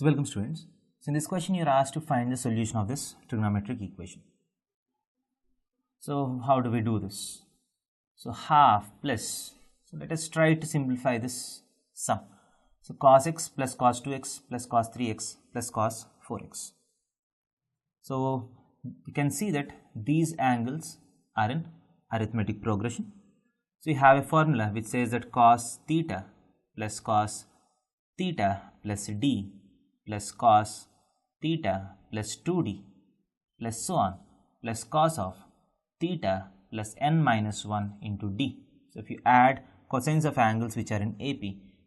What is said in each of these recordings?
So welcome students. So in this question you are asked to find the solution of this trigonometric equation. So how do we do this? So half plus, so let us try to simplify this sum. So cos x plus cos 2x plus cos 3x plus cos 4x. So you can see that these angles are in arithmetic progression. So you have a formula which says that cos theta plus cos theta plus d plus cos theta plus 2d plus so on plus cos of theta plus n minus 1 into d. So if you add cosines of angles which are in AP,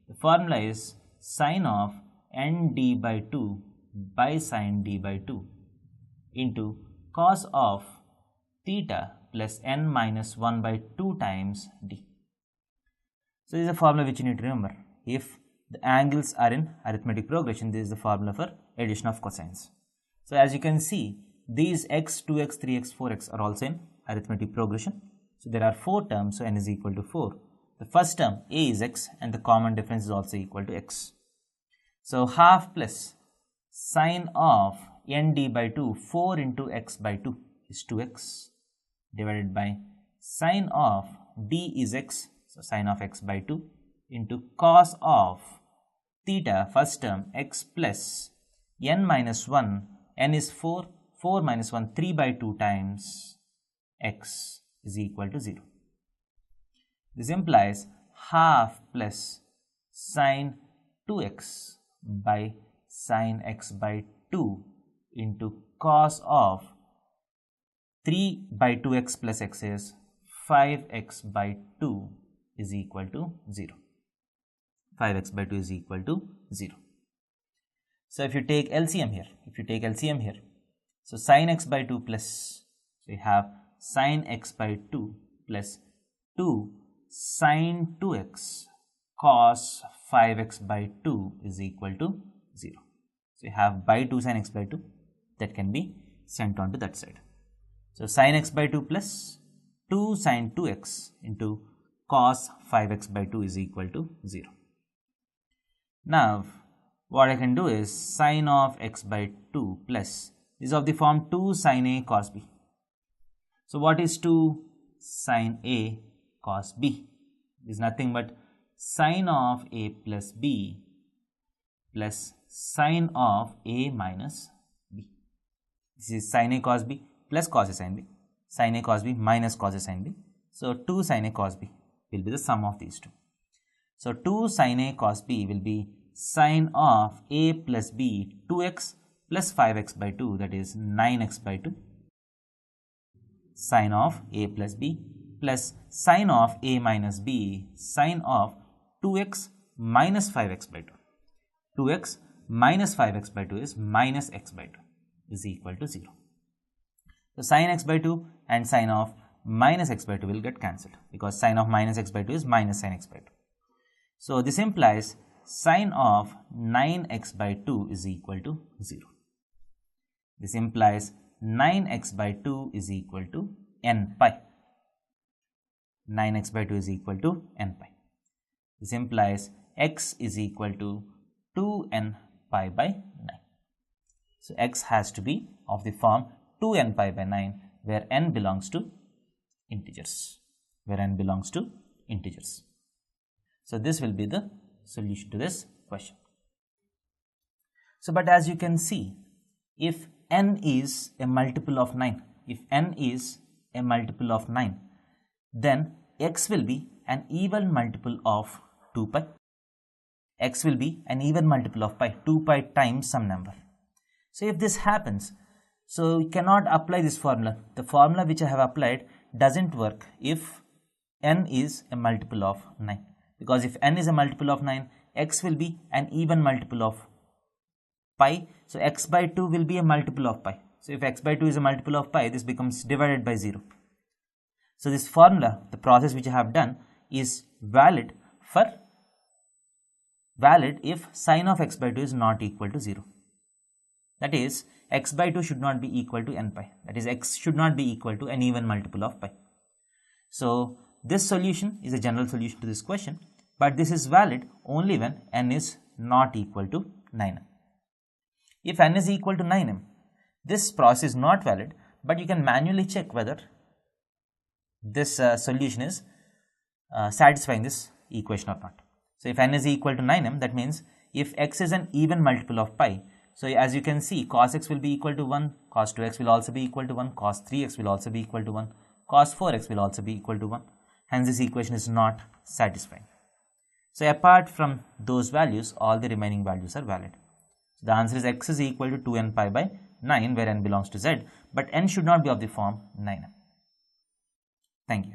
the formula is sine of nd by 2 by sine d by 2 into cos of theta plus n minus 1 by 2 times d. So this is a formula which you need to remember. If the angles are in arithmetic progression, this is the formula for addition of cosines. So as you can see, these x, 2x, 3x, 4x are also in arithmetic progression. So there are 4 terms, so n is equal to 4. The first term a is x and the common difference is also equal to x. So half plus sine of nd by 2, 4 into x by 2 is 2x divided by sine of d is x, so sine of x by 2 into cos of theta, first term x plus n minus 1, n is 4, 4 minus 1, 3 by 2 times x is equal to 0. This implies half plus sine 2x by sine x by 2 into cos of 3 by 2x plus x is 5x by 2 is equal to 0. 5x by 2 is equal to 0. So if you take LCM here, so sin x by 2 plus, so you have sin x by 2 plus 2 sin 2x cos 5x by 2 is equal to 0. So you have by 2 sin x by 2 that can be sent on to that side. So sin x by 2 plus 2 sin 2x into cos 5x by 2 is equal to 0. Now what I can do is sine of x by 2 plus is of the form 2 sin a cos b. So what is 2 sin a cos b? Is nothing but sine of a plus b plus sine of a minus b. This is sin a cos b plus cos a sin b, sin a cos b minus cos a sin b. So 2 sin a cos b will be the sum of these two. So 2 sin a cos b will be sine of a plus b 2x plus 5x by 2, that is 9x by 2, sine of a plus b plus sine of a minus b sine of 2x minus 5x by 2. 2x minus 5x by 2 is minus x by 2 is equal to 0. So sine x by 2 and sine of minus x by 2 will get cancelled because sine of minus x by 2 is minus sine x by 2. So this implies sine of 9x by 2 is equal to 0. This implies 9x by 2 is equal to n pi. 9x by 2 is equal to n pi. This implies x is equal to 2n pi by 9. So x has to be of the form 2n pi by 9 where n belongs to integers. So this will be the solution to this question. So but as you can see, if n is a multiple of 9, then x will be an even multiple of 2 pi. X will be an even multiple of pi, 2 pi times some number. So if this happens, so you cannot apply this formula. The formula which I have applied doesn't work if n is a multiple of 9. Because if n is a multiple of 9, x will be an even multiple of pi. So x by 2 will be a multiple of pi. So if x by 2 is a multiple of pi, this becomes divided by 0. So this formula, the process which I have done, is valid if sine of x by 2 is not equal to 0. That is, x by 2 should not be equal to n pi. That is, x should not be equal to an even multiple of pi. So this solution is a general solution to this question, but this is valid only when n is not equal to 9. If n is equal to 9m, this process is not valid, but you can manually check whether this solution is satisfying this equation or not. So if n is equal to 9m, that means if x is an even multiple of pi, so as you can see, cos x will be equal to 1, cos 2x will also be equal to 1, cos 3x will also be equal to 1, cos 4x will also be equal to 1. Hence this equation is not satisfying. So apart from those values, all the remaining values are valid. So the answer is x is equal to 2n pi by 9, where n belongs to z, but n should not be of the form 9m. Thank you.